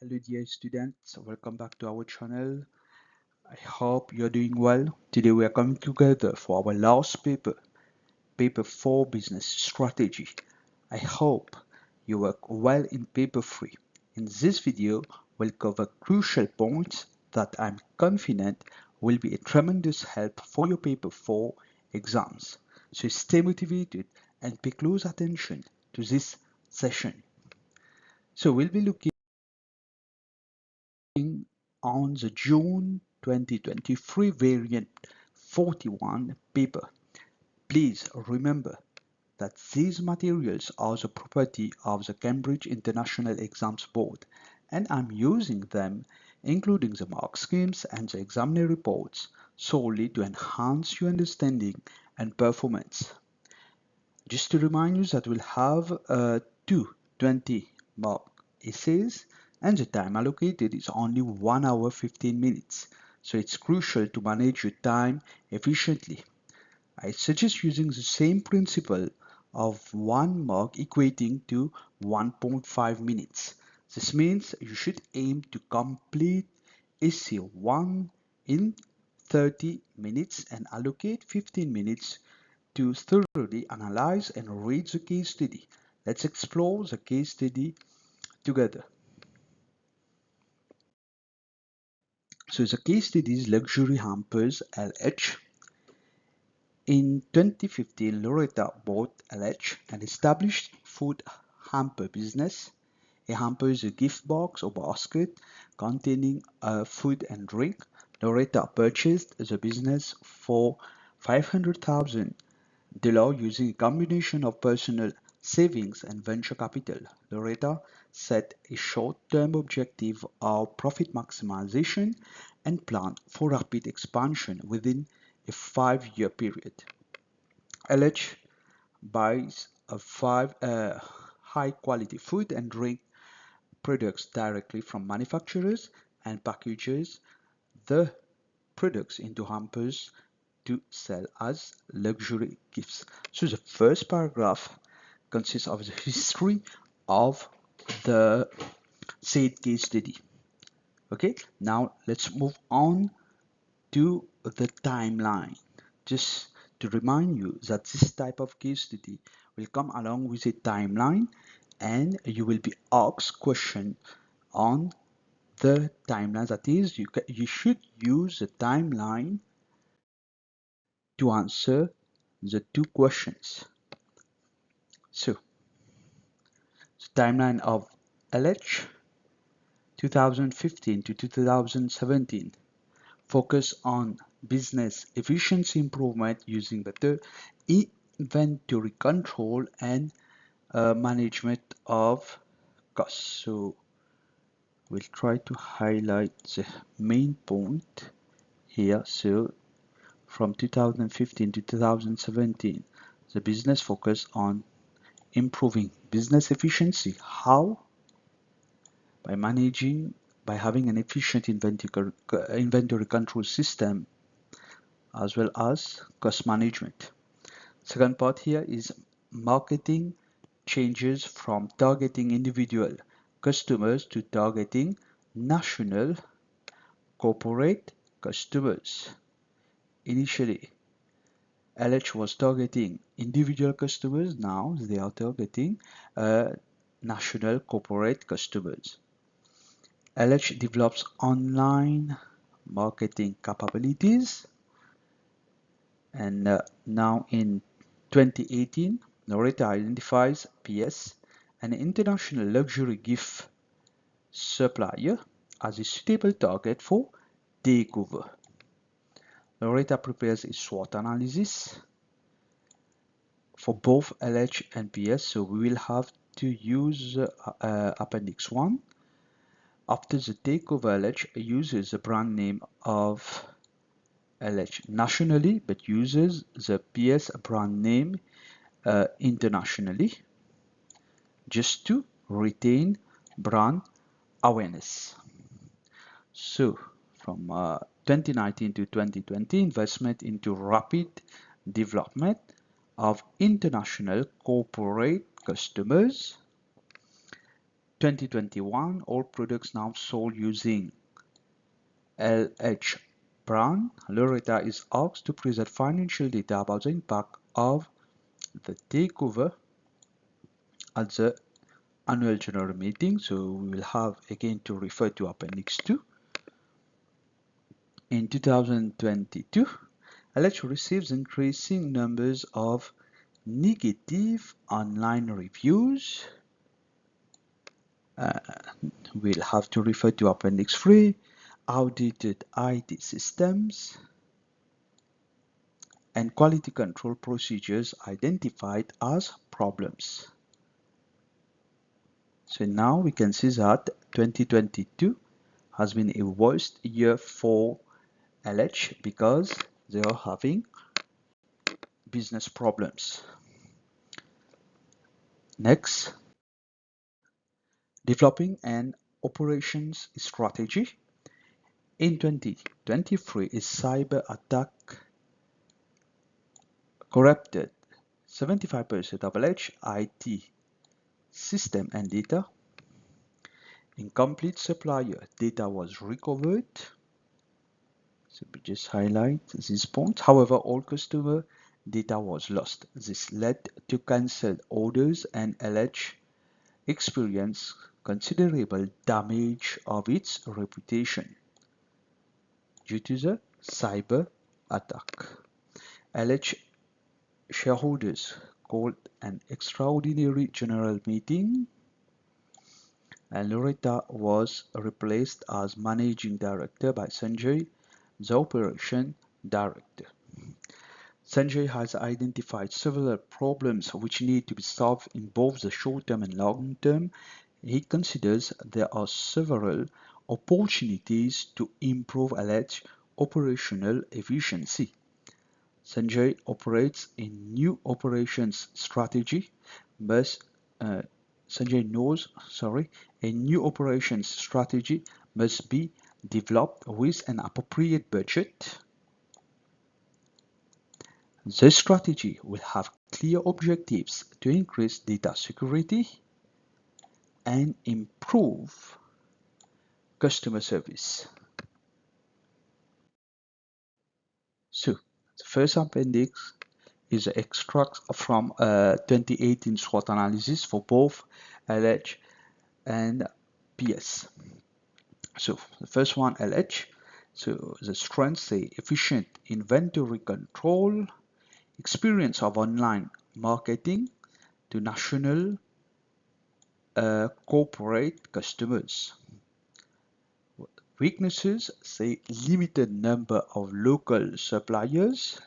Hello dear students, welcome back to our channel. I hope you're doing well. Today we are coming together for our last paper, paper 4 business strategy. I hope you work well in paper 3. In this video, we'll cover crucial points that I'm confident will be a tremendous help for your paper 4 exams. So stay motivated and pay close attention to this session. So we'll be looking on the June 2023 variant 41 paper. Please remember that these materials are the property of the Cambridge International Exams Board, and I'm using them, including the mark schemes and the examiner reports, solely to enhance your understanding and performance. Just to remind you that we'll have two 20-mark essays and the time allocated is only 1 hour 15 minutes. So it's crucial to manage your time efficiently. I suggest using the same principle of 1 mark equating to 1.5 minutes. This means you should aim to complete essay 1 in 30 minutes and allocate 15 minutes to thoroughly analyze and read the case study. Let's explore the case study together. So the case study is Luxury Hampers LH. In 2015, Loretta bought LH, an established food hamper business. A hamper is a gift box or basket containing food and drink. Loretta purchased the business for $500,000 using a combination of personal savings and venture capital. Loretta set a short-term objective of profit maximization and planned for rapid expansion within a 5-year period. LH buys high-quality food and drink products directly from manufacturers and packages the products into hampers to sell as luxury gifts. So the first paragraph consists of the history of the said case study. Okay, now let's move on to the timeline. Just to remind you that this type of case study will come along with a timeline and you will be asked question on the timeline. That is, you should use the timeline to answer the two questions. So, the timeline of LH 2015 to 2017 focus on business efficiency improvement using better inventory control and management of costs. So we'll try to highlight the main point here. So from 2015 to 2017, the business focused on improving business efficiency. How? By having an efficient inventory control system as well as cost management. Second part here is marketing changes from targeting individual customers to targeting national corporate customers. Initially, LH was targeting individual customers. Now they are targeting national corporate customers. LH develops online marketing capabilities, and now in 2018, Loretta identifies PS, an international luxury gift supplier, as a suitable target for takeover. Loretta prepares a SWOT analysis for both LH and PS, so we will have to use Appendix 1. After the takeover, LH uses the brand name of LH nationally, but uses the PS brand name internationally, just to retain brand awareness. So from 2019 to 2020, investment into rapid development of international corporate customers. 2021, all products now sold using LH brand. Loretta is asked to present financial data about the impact of the takeover at the annual general meeting. So we will have again to refer to Appendix 2. In 2022, LH receives increasing numbers of negative online reviews. We'll have to refer to Appendix 3, outdated IT systems, and quality control procedures identified as problems. So now we can see that 2022 has been a worst year for LH because they are having business problems. Next, developing an operations strategy. In 2023, a cyber attack corrupted 75% of LH IT system and data. Incomplete supplier data was recovered. So we just highlight this point. However, all customer data was lost. This led to cancelled orders and LH experienced considerable damage of its reputation due to the cyber attack. LH shareholders called an extraordinary general meeting, and Loretta was replaced as managing director by Sanjay, the operation director. Sanjay has identified several problems which need to be solved in both the short term and long term. He considers there are several opportunities to improve LH operational efficiency. Sanjay operates a new operations strategy, but Sanjay knows, a new operations strategy must be developed with an appropriate budget. The strategy will have clear objectives to increase data security and improve customer service. So, the first appendix is an extract from 2018 SWOT analysis for both LH and PS. So, the first one, LH. So, the strengths say efficient inventory control, experience of online marketing to national corporate customers. Weaknesses say limited number of local suppliers,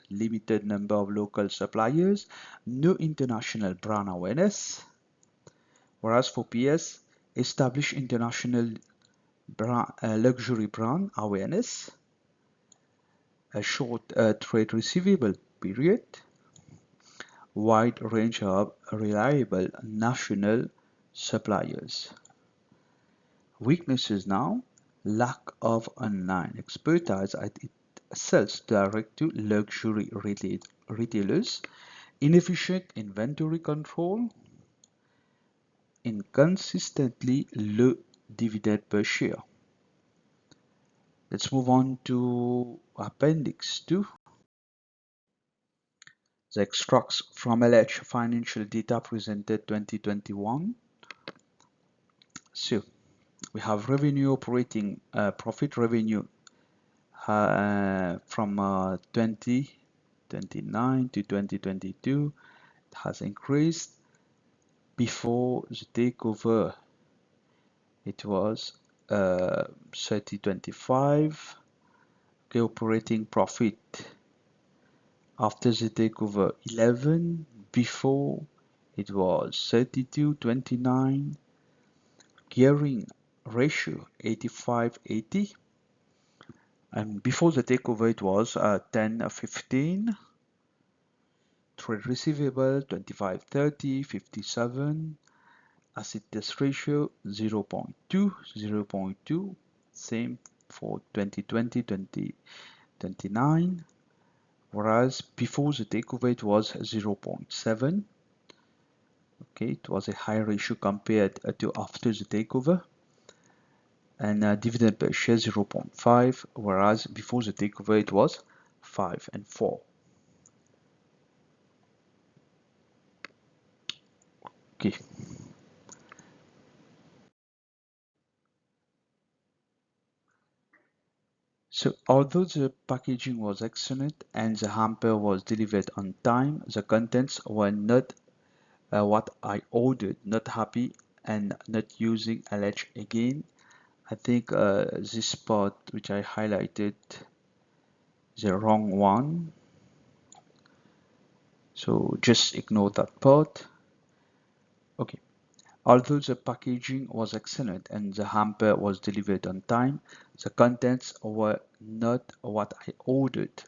no international brand awareness. Whereas for PS, establish international brand, luxury brand awareness, a short trade receivable period, wide range of reliable national suppliers. Weaknesses now, lack of online expertise as it sells direct to luxury retailers, inefficient inventory control, inconsistently low dividend per share. Let's move on to Appendix 2. The extracts from LH financial data presented 2021. So we have revenue, operating profit revenue from 2029 to 2022. It has increased. Before the takeover, it was 3025. Okay, operating profit after the takeover 11. Before it was 3229. Gearing ratio 85-80, and before the takeover it was 10-15. Trade receivable 25-30, 57. Asset test ratio 0.2, same for 2020, 2029, whereas before the takeover it was 0.7. Okay, it was a high ratio compared to after the takeover, and dividend per share 0.5, whereas before the takeover it was 5 and 4. Okay. So although the packaging was excellent and the hamper was delivered on time, the contents were not what I ordered, not happy and not using LH again. I think this part which I highlighted the wrong one. So just ignore that part. Okay. Although the packaging was excellent and the hamper was delivered on time, the contents were not what I ordered,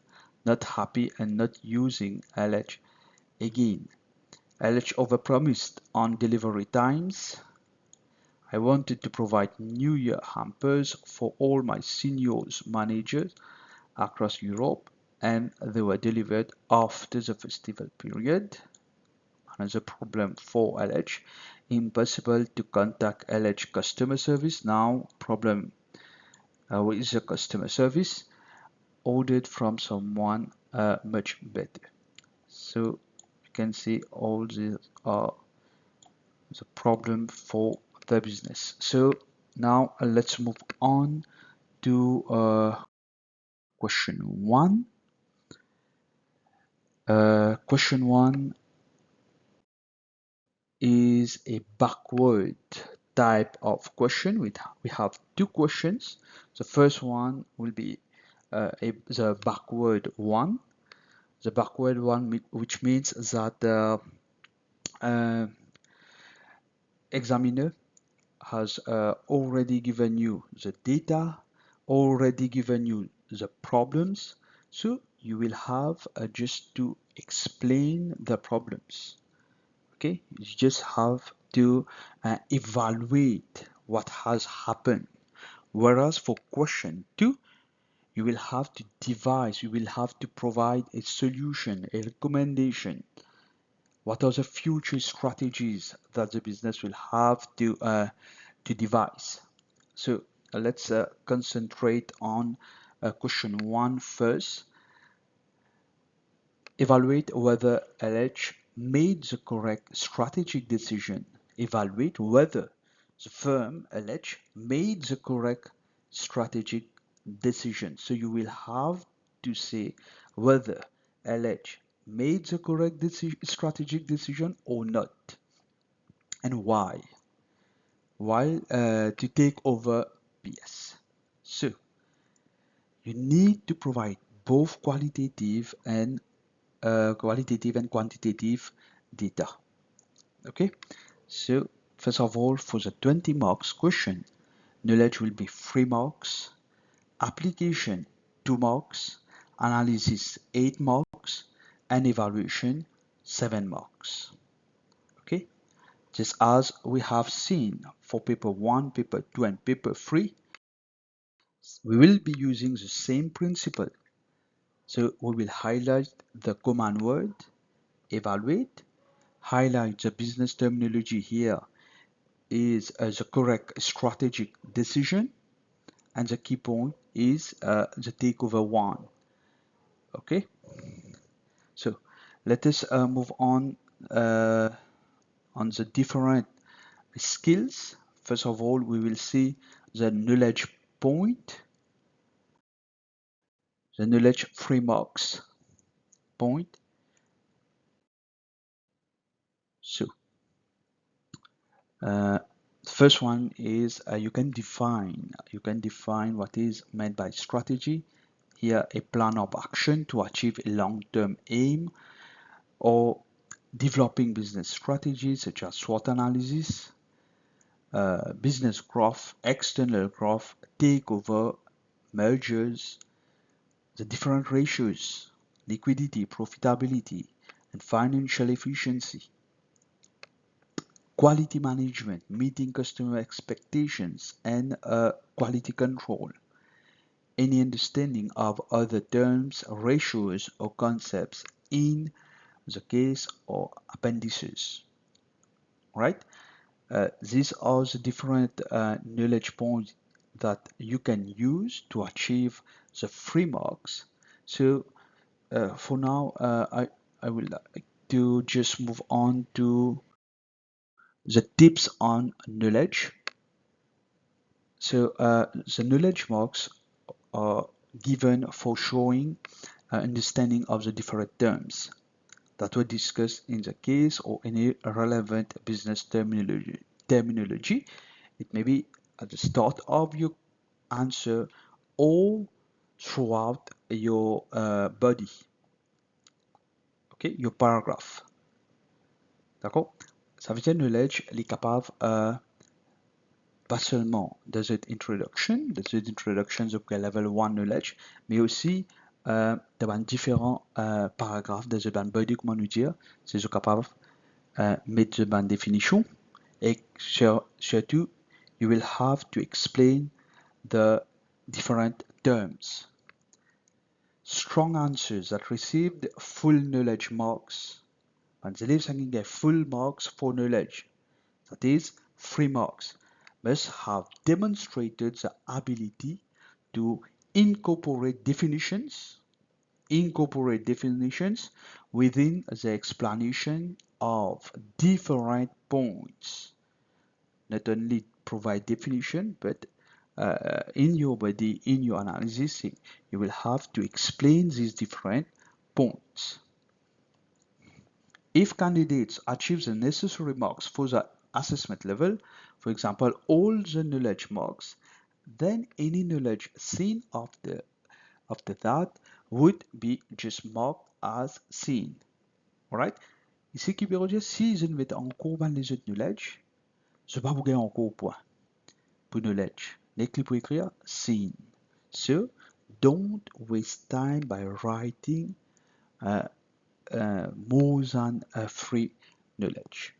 not happy and not using LH again. LH overpromised on delivery times. I wanted to provide New Year hampers for all my seniors managers across Europe, and they were delivered after the festival period. Another problem for LH, impossible to contact LH customer service. Now problem with the customer service, ordered from someone much better. So you can see all these are the problem for the business. So now let's move on to question one. Question one is a backward type of question. We have two questions. The first one will be the backward one. The backward one, which means that the uh, examiner has already given you the data, already given you the problems. So you will have just to explain the problems. Okay, you just have to evaluate what has happened. Whereas for question two, you will have to devise, you will have to provide a solution, a recommendation. What are the future strategies that the business will have to devise? So let's concentrate on question one first. Evaluate whether LH made the correct strategic decision. Evaluate whether the firm LH made the correct strategic decision. So you will have to say whether LH made the correct strategic decision or not, and why. Why to take over PS. So you need to provide both qualitative and quantitative data. Okay, so first of all, for the 20 marks question, knowledge will be 3 marks, application 2 marks, analysis 8 marks, and evaluation 7 marks. Okay, just as we have seen for paper 1, paper 2, and paper 3, we will be using the same principle. So we will highlight the command word, evaluate, highlight the business terminology here is the correct strategic decision, and the key point is the takeover one. Okay, so let us move on the different skills. First of all, we will see the knowledge point, the knowledge frameworks point. So the first one is you can define what is meant by strategy. Here, a plan of action to achieve a long-term aim, or developing business strategies such as SWOT analysis, business growth, external growth, takeover, mergers, the different ratios, liquidity, profitability, and financial efficiency, quality management, meeting customer expectations, and quality control. Any understanding of other terms, ratios, or concepts in the case or appendices. right? These are the different knowledge points that you can use to achieve the 3 marks. So for now, I will like to just move on to the tips on knowledge. So the knowledge marks are given for showing understanding of the different terms that were discussed in the case or any relevant business terminology. It may be at the start of your answer or throughout your body, okay, your paragraph. D'accord? Ça veut dire knowledge, il est capable pas seulement de cette introduction, de level 1 knowledge, mais aussi de différents paragraphes de cette body, comment nous dire, c'est capable mettre cette définition et surtout, you will have to explain the different terms. Strong answers that received full knowledge marks. And the leaves can get full marks for knowledge. That is 3 marks. Must have demonstrated the ability to incorporate definitions within the explanation of different points. Not only provide definition, but in your body, in your analysis, you will have to explain these different points. If candidates achieve the necessary marks for the assessment level, for example, all the knowledge marks, then any knowledge seen after that would be just marked as seen. Alright? Ici, qui veut dire, si je ne mets en cours les autres knowledge, je ne vais pas vous gagner en cours point. Pour knowledge. L'écrit pour écrire, seen. So, don't waste time by writing more than 3 knowledge.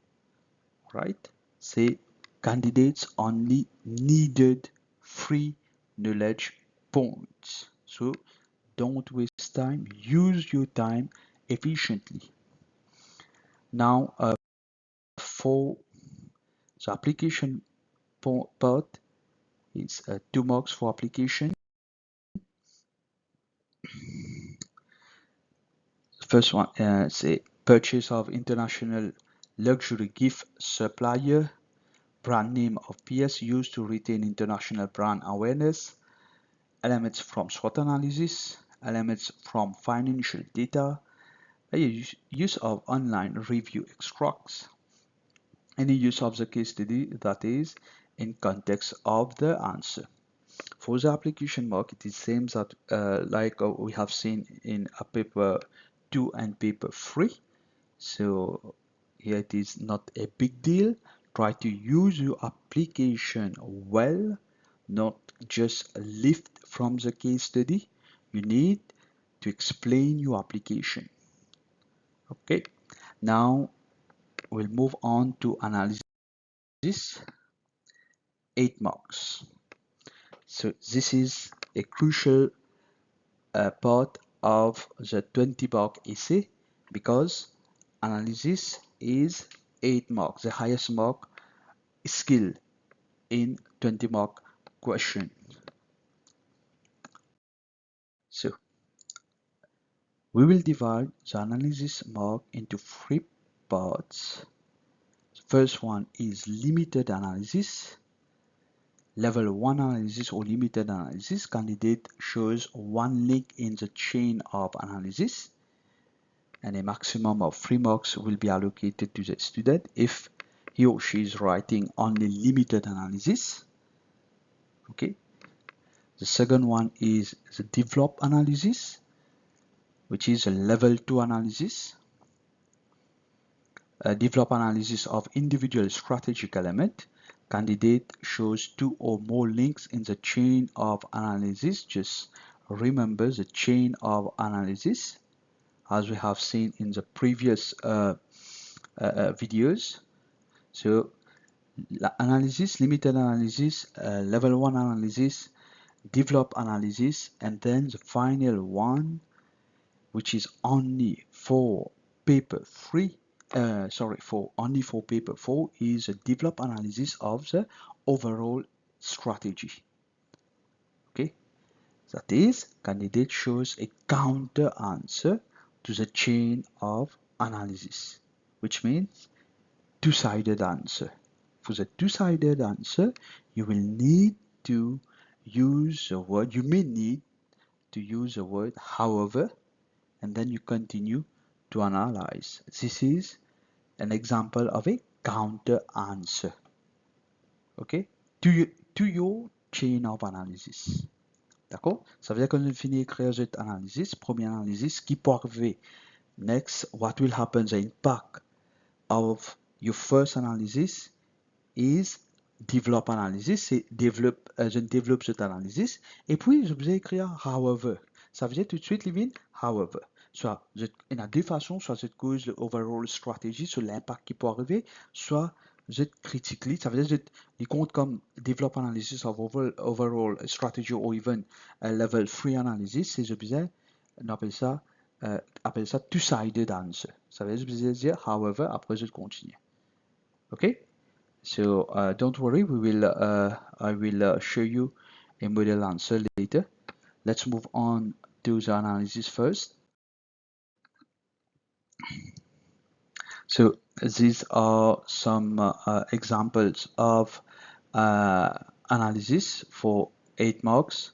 Right? Say candidates only needed 3 knowledge points. So don't waste time, use your time efficiently. Now for the application part, it's 2 marks for application. First one, say purchase of international luxury gift supplier, brand name of PS used to retain international brand awareness, elements from SWOT analysis, elements from financial data, use of online review extracts, any use of the case study that is in context of the answer. For the application mark, it is same that like we have seen in a paper 2 and paper 3. So here it is not a big deal. Try to use your application well, not just lift from the case study. You need to explain your application. Okay, now we'll move on to analysis. 8 marks. So this is a crucial part of the 20 mark essay because analysis is 8 marks, the highest mark skill in 20 mark question. So we will divide the analysis mark into 3 parts. The first one is limited analysis. Level 1 analysis or limited analysis, candidate shows 1 link in the chain of analysis, and a maximum of 3 marks will be allocated to the student if he or she is writing only limited analysis. Okay. The second one is the develop analysis, which is a level 2 analysis. A develop analysis of individual strategic element. Candidate shows 2 or more links in the chain of analysis. Just remember the chain of analysis as we have seen in the previous videos. So analysis, limited analysis, level 1 analysis, develop analysis, and then the final one, which is only for paper 3, for only for paper 4 is a develop analysis of the overall strategy. Okay, that is, candidate shows a counter answer to the chain of analysis, which means two-sided answer. For the two-sided answer, you will need to use the word, you may need to use the word however, and then you continue to analyze. This is an example of a counter answer, okay, to your chain of analysis. D'accord? Ça veut dire que nous finissons d'écrire cette analysis, première analysis, qui peut arriver. Next, what will happen, the impact of your first analysis is develop analysis, c'est je développe cette analysis, et puis je vous ai écrit however. Ça veut dire tout de suite, Livin, however. Soit, il y a deux façons, soit je cause le overall strategy sur l'impact qui peut arriver, soit je critically, ça veut dire je compte comme develop analysis of overall strategy or even level 3 analysis, c'est je disais, on appelle ça two-sided answer. Ça veut dire however, après je continue. OK? So don't worry, I will show you a model answer later. Let's move on to the analysis first. So these are some examples of analysis for 8 marks.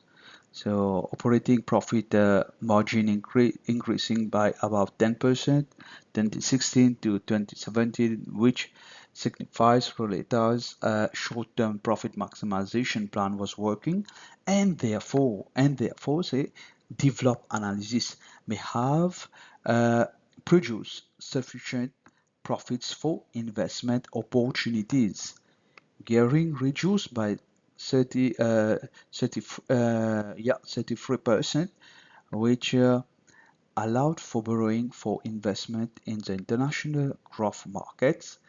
So operating profit margin increasing by about 10%, 2016 to 2017, which signifies Roleta's short-term profit maximization plan was working, and therefore, say, develop analysis may have produced sufficient profits for investment opportunities. Gearing reduced by 33%, which allowed for borrowing for investment in the international growth markets,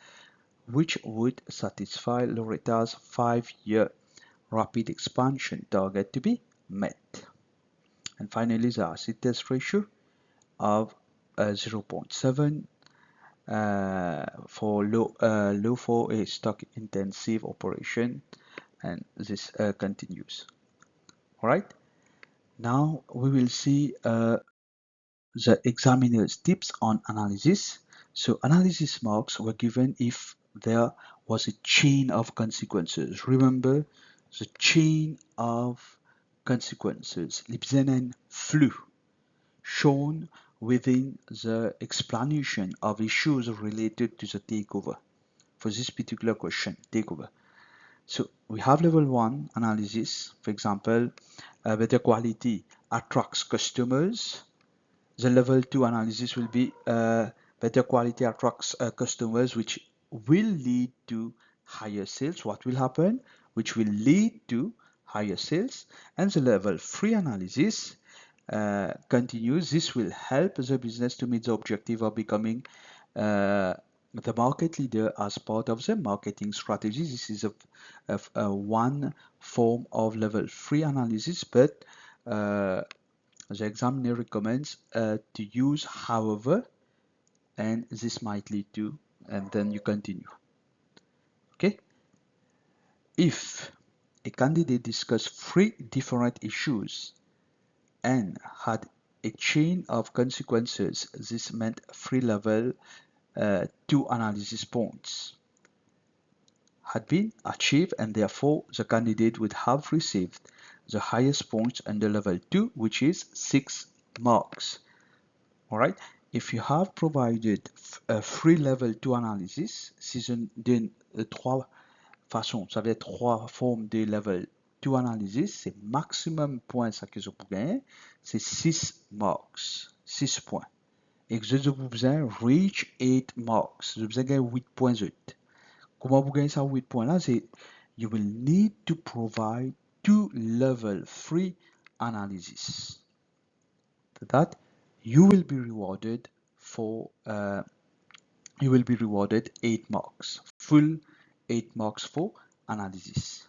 which would satisfy Loreta's 5-year rapid expansion target to be met. And finally, the asset test ratio of 0.7 for low for a stock intensive operation, and this continues. All right, now we will see the examiner's tips on analysis. So analysis marks were given if there was a chain of consequences. Remember the chain of consequences, Libzenen flu, shown within the explanation of issues related to the takeover. For this particular question, takeover. So we have level 1 analysis, for example, better quality attracts customers. The level 2 analysis will be better quality attracts customers, which will lead to higher sales. What will happen? Which will lead to higher sales. And the level 3 analysis continues. This will help the business to meet the objective of becoming the market leader as part of the marketing strategy. This is a one form of level 3 analysis, but the examiner recommends to use however, and this might lead to, and then you continue. Okay, if a candidate discussed 3 different issues and had a chain of consequences, this meant 3 level 2 analysis points had been achieved, and therefore the candidate would have received the highest points under level 2, which is 6 marks. All right, if you have provided a free level 2 analysis, si je donne 3 façons, ça veut dire 3 formes de level 2 analysis, c'est maximum points ça que je peux gagner, c'est 6 marks, 6 points. Et que je peux besoin reach 8 marks, je besoin gagner 8 points. Comment vous gagnez ça 8 points là, c'est you will need to provide 2 level 3 analysis. For that, you will be rewarded 8 marks, full 8 marks for analysis.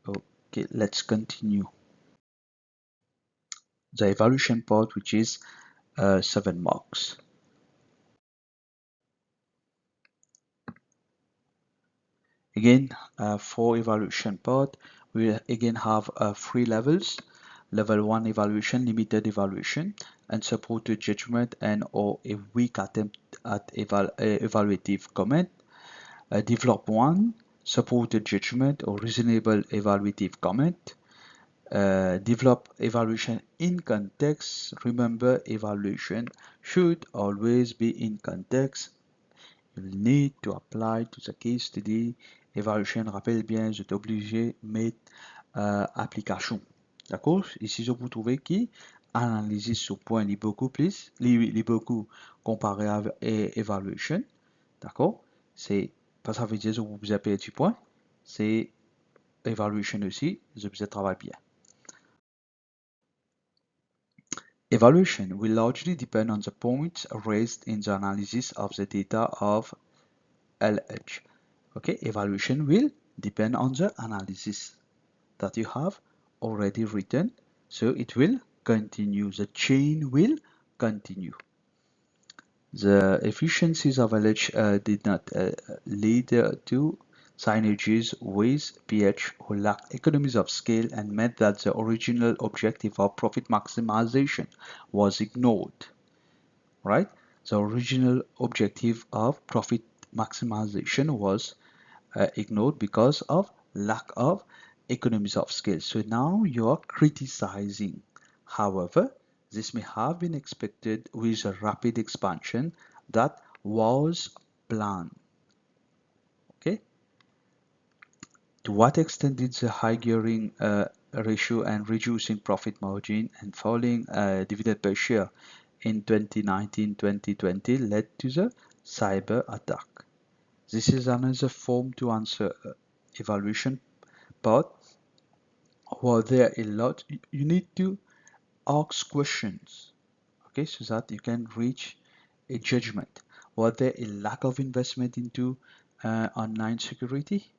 Okay, let's continue. The evaluation part, which is 7 marks. Again, for evaluation part, we again have 3 levels. Level 1 evaluation, limited evaluation, unsupported judgment, and or a weak attempt at evaluative comment. Develop 1, supported judgment or reasonable evaluative comment. Develop evaluation in context. Remember, evaluation should always be in context. You will need to apply to the case study. Evaluation, rappelle bien, je suis obligé de mettre application. D'accord? Ici, je vous trouvez qui analyse ce point est beaucoup plus, est beaucoup comparé à evaluation. D'accord? C'est pas ça veut dire que vous avez perdu point. C'est evaluation aussi, je vous travaille bien. Evaluation will largely depend on the points raised in the analysis of the data of LH. Okay, evaluation will depend on the analysis that you have already written, so it will continue. The chain will continue. The efficiencies of LH did not lead to synergies with PH who lacked economies of scale and meant that the original objective of profit maximization was ignored, right? The original objective of profit maximization was ignored because of lack of economies of scale. So now you are criticizing. However, this may have been expected with a rapid expansion that was planned. Okay. To what extent did the high gearing ratio and reducing profit margin and falling dividend per share in 2019-2020 led to the cyber attack? This is another form to answer evaluation, but were there a lot, you need to ask questions, okay, so that you can reach a judgment. Was there a lack of investment into online security?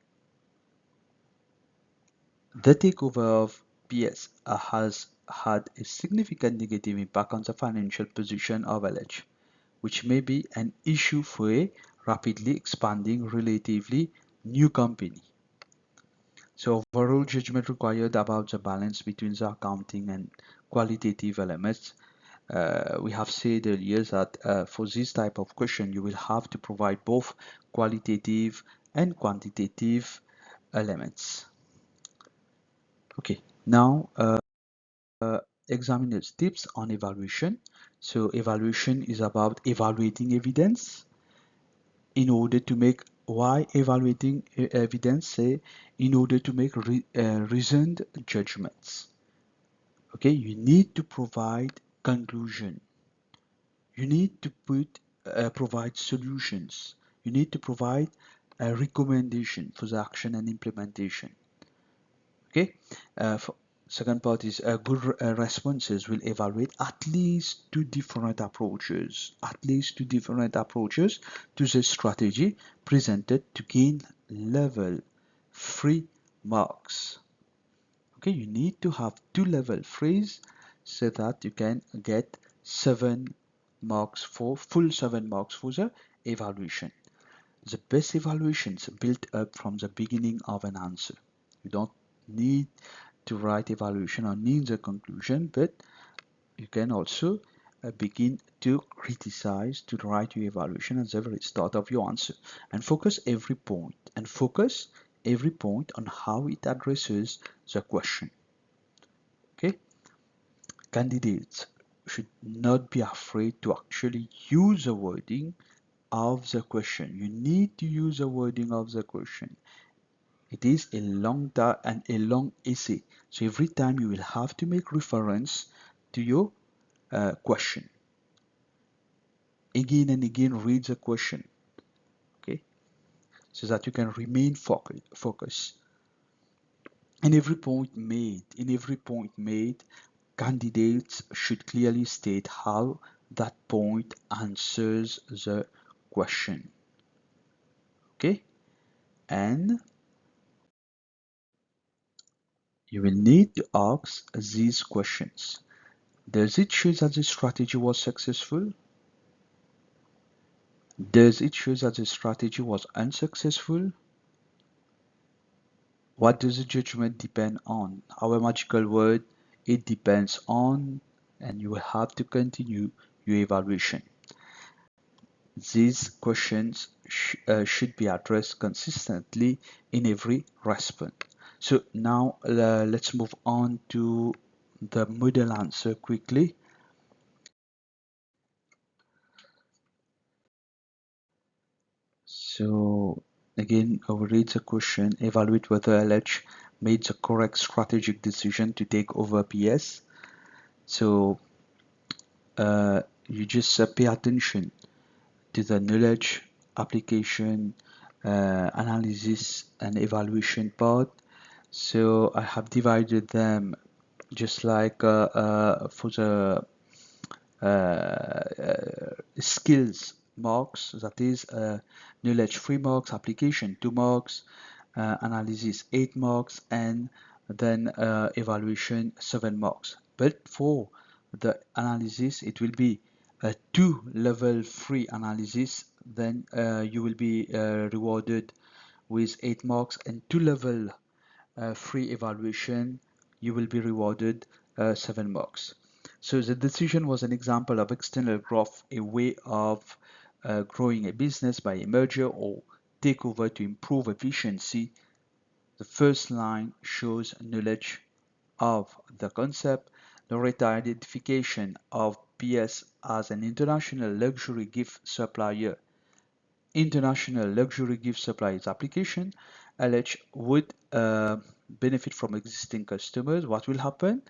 The takeover of PS has had a significant negative impact on the financial position of LH, which may be an issue for a rapidly expanding, relatively new company. So overall judgment required about the balance between the accounting and qualitative elements. We have said earlier that for this type of question, you will have to provide both qualitative and quantitative elements. Okay, now examiner's tips on evaluation. So evaluation is about evaluating evidence in order to make, why evaluating evidence, say in order to make reasoned judgments. Okay, you need to provide conclusion, you need to provide solutions, you need to provide a recommendation for the action and implementation. Okay, second part is good responses will evaluate at least two different approaches to the strategy presented to gain level 3 marks. Okay, you need to have 2 level 3s so that you can get 7 marks for full 7 marks for the evaluation. The best evaluations built up from the beginning of an answer. You don't need to write evaluation or need the conclusion, but you can also begin to criticize, to write your evaluation at the very start of your answer, and focus every point on how it addresses the question. Okay, candidates should not be afraid to actually use the wording of the question. You need to use the wording of the question. It is a long essay, so every time you will have to make reference to your question. Again and again read the question, okay, so that you can remain focused. In every point made, candidates should clearly state how that point answers the question. Okay, and you will need to ask these questions. Does it show that the strategy was successful? Does it show that the strategy was unsuccessful? What does the judgment depend on? Our magical word, it depends on, and you will have to continue your evaluation. These questions should be addressed consistently in every response. So now let's move on to the model answer quickly. So again, I will read the question. Evaluate whether LH made the correct strategic decision to take over PS. So you just pay attention to the knowledge, application, analysis, and evaluation part. So I have divided them just like for the skills marks, that is knowledge 3 marks, application 2 marks, analysis 8 marks, and then evaluation 7 marks. But for the analysis, it will be a 2 level 3 analysis, then you will be rewarded with 8 marks, and 2 level 3 evaluation, you will be rewarded 7 marks. So the decision was an example of external growth, a way of growing a business by a merger or takeover to improve efficiency. The first line shows knowledge of the concept. Loretta identification of PS as an international luxury gift supplier. International luxury gift suppliers application. LH would benefit from existing customers. What will happen?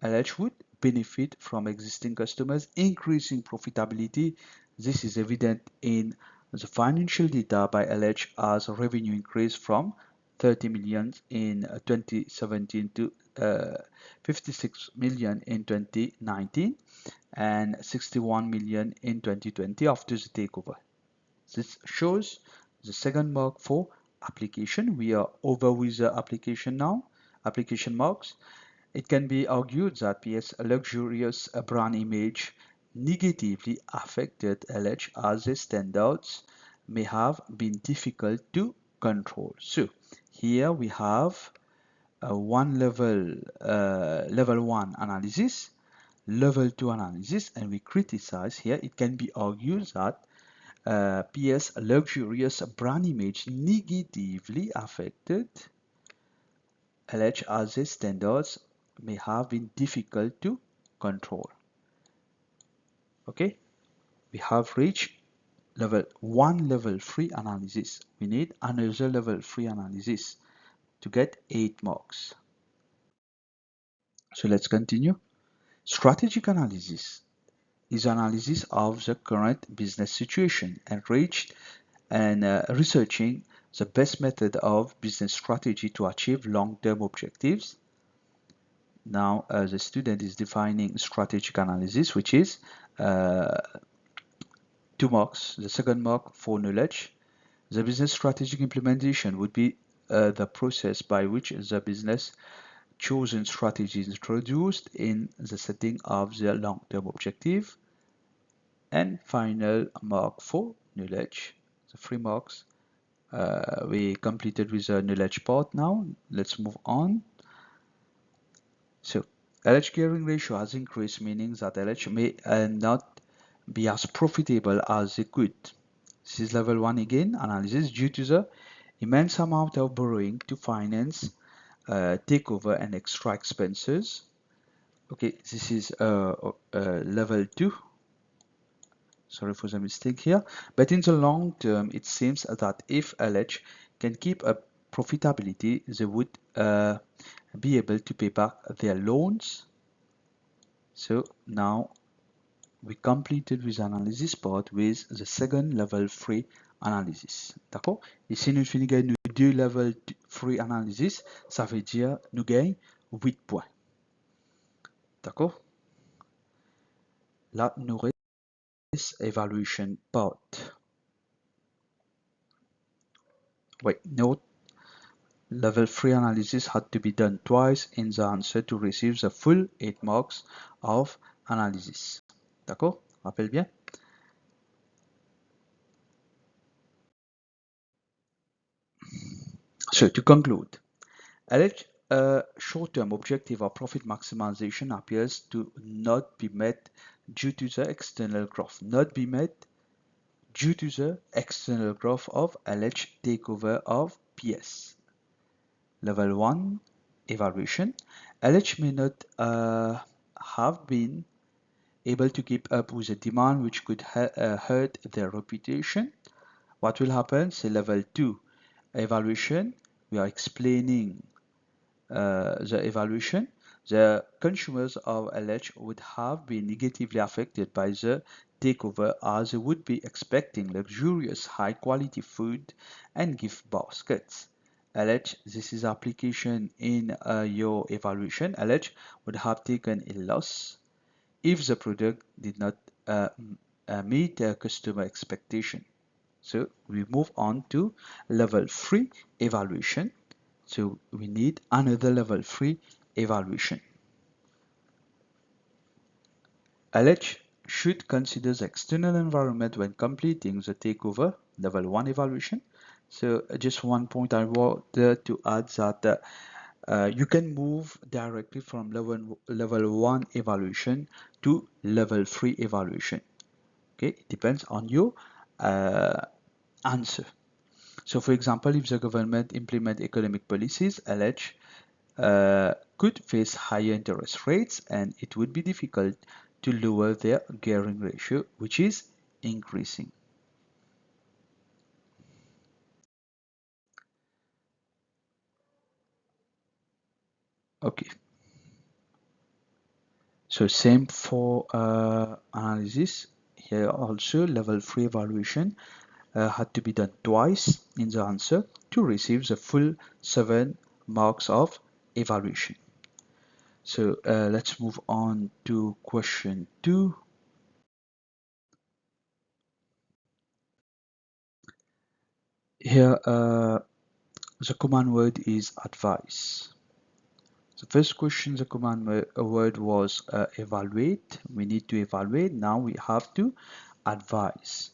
LH would benefit from existing customers, increasing profitability. This is evident in the financial data by LH as revenue increased from 30 million in 2017 to 56 million in 2019 and 61 million in 2020 after the takeover. This shows the second mark for application. We are over with the application now, application marks. It can be argued that PS luxurious brand image negatively affected LH as the standards may have been difficult to control. So here we have one level 1 analysis, level 2 analysis, and we criticize here. It can be argued that PS luxurious brand image negatively affected LH as its standards may have been difficult to control. Okay, we have reached level 1, level 3 analysis. We need another level 3 analysis to get 8 marks. So let's continue. Strategic analysis is analysis of the current business situation and researching the best method of business strategy to achieve long-term objectives. Now the student is defining strategic analysis, which is 2 marks. The second mark for knowledge. The business strategic implementation would be the process by which the business chosen strategy is introduced in the setting of the long-term objective. And final mark for knowledge, the 3 marks. We completed with the knowledge part. Now let's move on. So LH gearing ratio has increased, meaning that LH may not be as profitable as it could. This is level 1 again, analysis due to the immense amount of borrowing to finance takeover and extra expenses. Okay, this is level 2. Sorry for the mistake here. But in the long term, it seems that if LH can keep up profitability, they would be able to pay back their loans. So now we completed with analysis part with the second level 3 analysis. D'accord? Ici, nous finissons nos 2 level 3 analysis. Ça veut dire nous gagnons 8 points. D'accord? Là, nous reste evaluation part. Wait, note. Level 3 analysis had to be done twice in the answer to receive the full 8 marks of analysis. D'accord? Rappelle bien? So to conclude, LH short-term objective of profit maximization appears to not be met due to the external growth. Not be met due to the external growth of LH takeover of PS. Level 1 evaluation. LH may not have been able to keep up with the demand, which could hurt their reputation. What will happen? Say level 2 evaluation. We are explaining the evaluation. The consumers of LH would have been negatively affected by the takeover as they would be expecting luxurious high quality food and gift baskets. LH, this is application in your evaluation. LH would have taken a loss if the product did not meet the customer expectation. So we move on to level 3 evaluation. So we need another level 3 evaluation. LH should consider the external environment when completing the takeover level 1 evaluation. So just one point I want to add that you can move directly from level 1 evaluation to level 3 evaluation. Okay, it depends on your answer. So for example, if the government implement economic policies, LH could face higher interest rates and it would be difficult to lower their gearing ratio, which is increasing. Okay, so same for analysis. Here also level 3 evaluation had to be done twice in the answer to receive the full 7 marks of evaluation. So let's move on to question 2. Here the command word is advice. The first question, the command word was evaluate. We need to evaluate. Now we have to advise.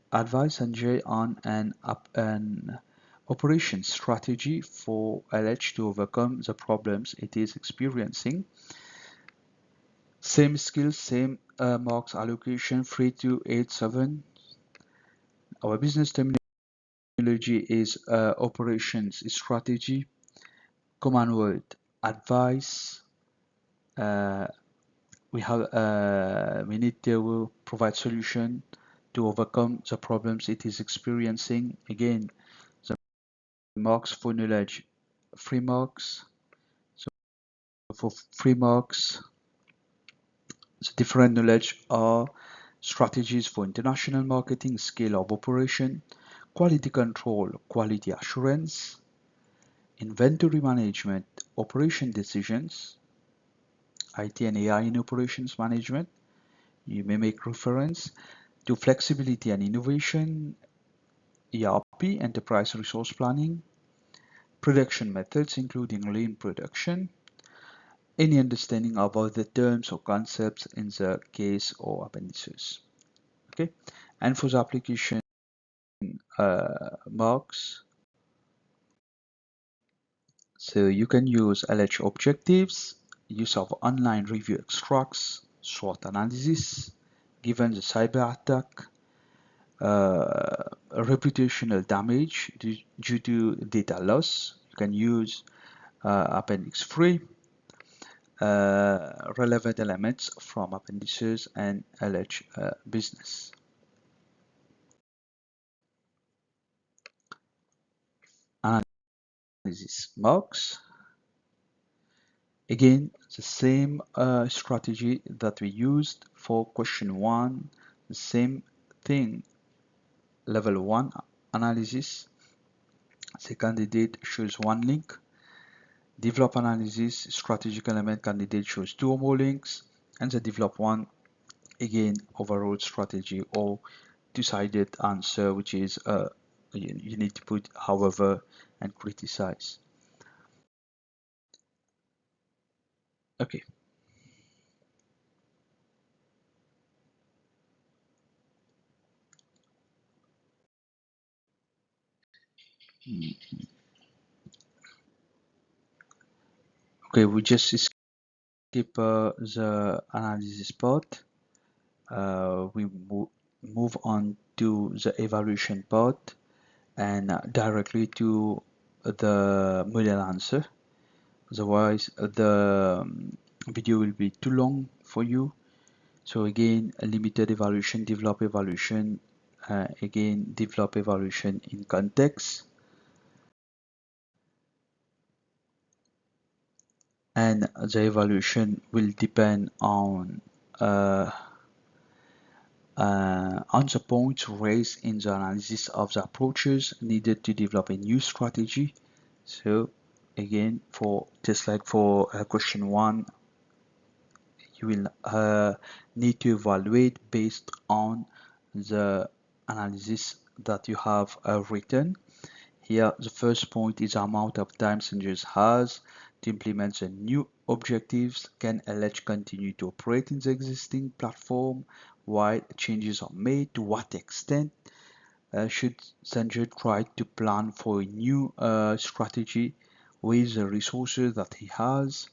Advise Sanjay on an operation strategy for LH to overcome the problems it is experiencing. Same skills, same marks allocation 3287. Our business terminology is operations strategy. Command word advice. We need to provide solution to overcome the problems it is experiencing. Again, the marks for knowledge, 3 marks. So for 3 marks, the different knowledge are strategies for international marketing, scale of operation, quality control, quality assurance, inventory management, operation decisions, IT and AI in operations management. You may make reference to flexibility and innovation, ERP, enterprise resource planning, production methods including lean production, any understanding about the terms or concepts in the case or appendices. Okay, and for the application marks, so you can use LH objectives, use of online review extracts, SWOT analysis, given the cyber attack, reputational damage due to data loss. You can use Appendix 3, relevant elements from appendices and LH business. Analysis marks. Again, the same strategy that we used for question 1, the same thing. Level 1 analysis. The candidate shows 1 link. Develop analysis, strategic element candidate shows 2 or more links, and the develop one, again, overall strategy or two-sided answer, which is you need to put however and criticize. Okay. Okay, we just skip the analysis part. We move on to the evaluation part and directly to the model answer. Otherwise, the video will be too long for you. So again, a limited evaluation, develop evaluation, again, develop evaluation in context. And the evaluation will depend on the points raised in the analysis of the approaches needed to develop a new strategy. So again, for just like for question 1, you will need to evaluate based on the analysis that you have written. Here, the first point is the amount of time Sengers has to implement the new objectives. Can LH continue to operate in the existing platform while changes are made? To what extent should Sanjay try to plan for a new strategy with the resources that he has?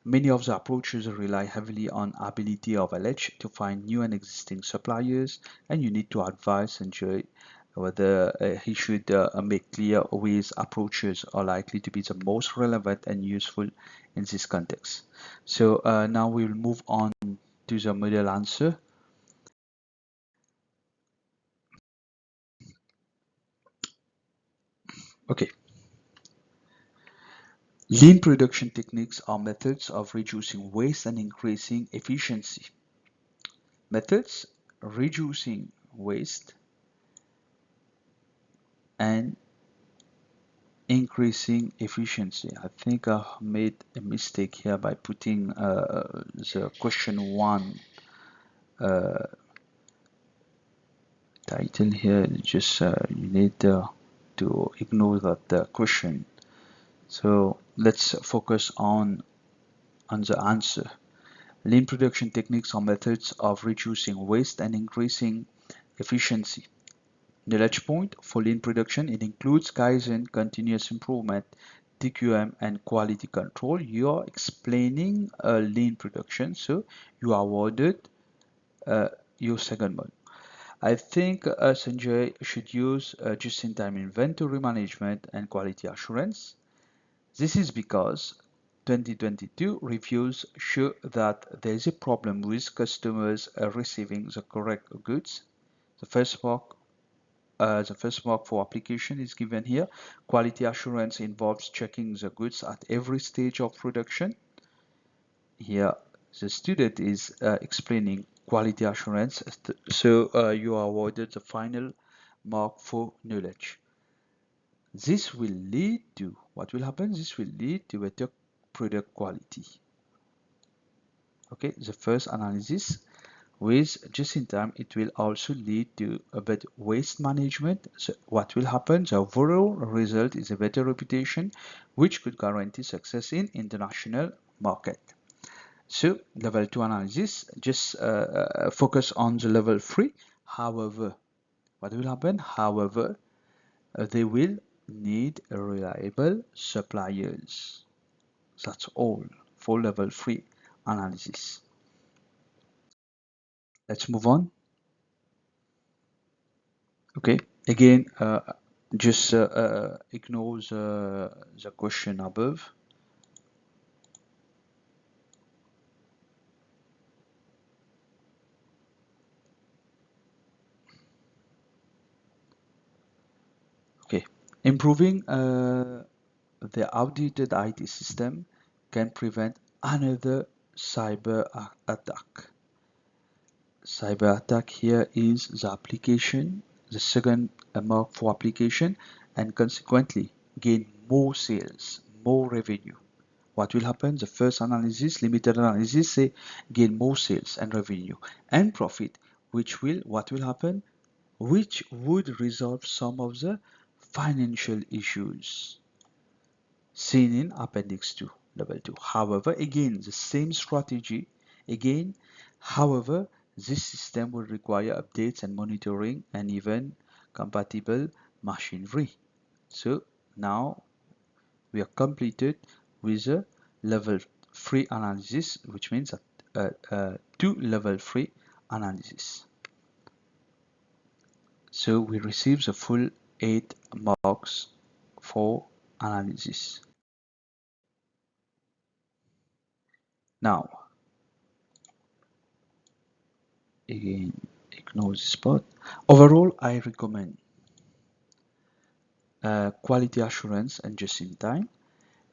Many of the approaches rely heavily on ability of LH to find new and existing suppliers, and you need to advise Sanjay whether he should make clear which approaches are likely to be the most relevant and useful in this context. So now we will move on to the model answer. Okay. Lean production techniques are methods of reducing waste and increasing efficiency. Methods reducing waste and increasing efficiency. I think I made a mistake here by putting the question 1 title here. Just you need to ignore that question. So let's focus on the answer. Lean production techniques are methods of reducing waste and increasing efficiency. Knowledge point for lean production, it includes Kaizen, continuous improvement, TQM, and quality control. You are explaining lean production, so you awarded your second one. I think Sanjay should use just-in-time inventory management and quality assurance. This is because 2022 reviews show that there is a problem with customers receiving the correct goods. The first mark for application is given here. Quality assurance involves checking the goods at every stage of production. Here, the student is explaining quality assurance, so you are awarded the final mark for knowledge. This will lead to, what will happen? This will lead to better product quality. Okay, the first analysis with just in time, it will also lead to a better waste management. So what will happen? The overall result is a better reputation, which could guarantee success in international market. So level 2 analysis, just focus on the level 3. However, what will happen? However, they will need reliable suppliers. That's all for level 3 analysis. Let's move on. Okay, again, just ignore the question above. Okay, improving the outdated IT system can prevent another cyber attack. Cyber attack here is the application, the second mark for application, and consequently gain more sales, more revenue. What will happen? The first analysis, limited analysis, say gain more sales and revenue and profit, which will, what will happen? Which would resolve some of the financial issues seen in appendix 2, level 2. However, again, the same strategy, again, however, this system will require updates and monitoring and even compatible machinery. So now we are completed with the level 3 analysis, which means a 2 level 3 analysis. So we receive the full 8 marks for analysis. Now, again, ignore this part. Overall, I recommend quality assurance and just in time.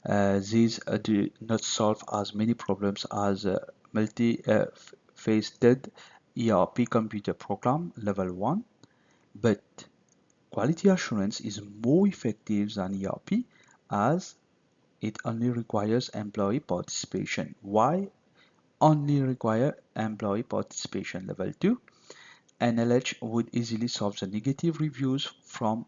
These do not solve as many problems as multi-faceted ERP computer program level 1, but quality assurance is more effective than ERP as it only requires employee participation. Why only require employee participation? Level 2, NLH would easily solve the negative reviews from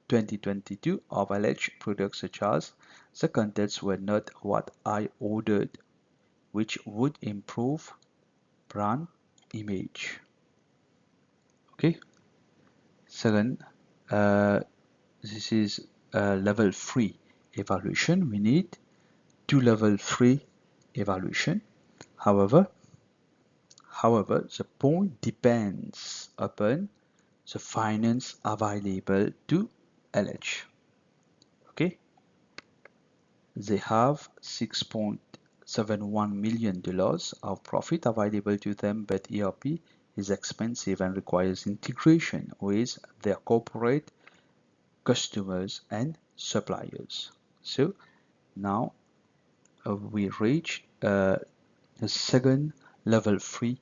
2022 of alleged products such as the contents were not what I ordered, which would improve brand image. Okay. Second, this is level 3 evaluation. We need 2 level 3 evaluation. However, the point depends upon the finance available to LH. Okay, they have $6.71 million of profit available to them, but ERP is expensive and requires integration with their corporate customers and suppliers. So now we reach the second level 3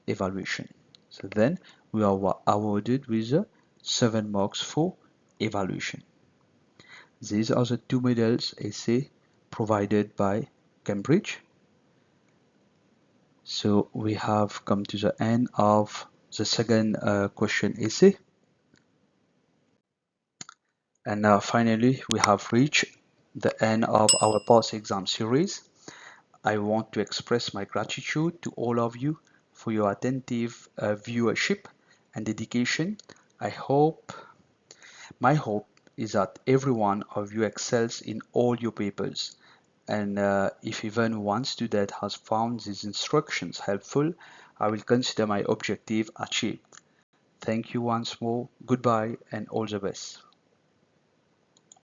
evaluation. So then we are awarded with 7 marks for evaluation. These are the 2 medals essay provided by Cambridge. So we have come to the end of the second question essay. And now finally we have reached the end of our past exam series. I want to express my gratitude to all of you for your attentive viewership and dedication. My hope is that every one of you excels in all your papers. And if even one student has found these instructions helpful, I will consider my objective achieved. Thank you once more. Goodbye and all the best.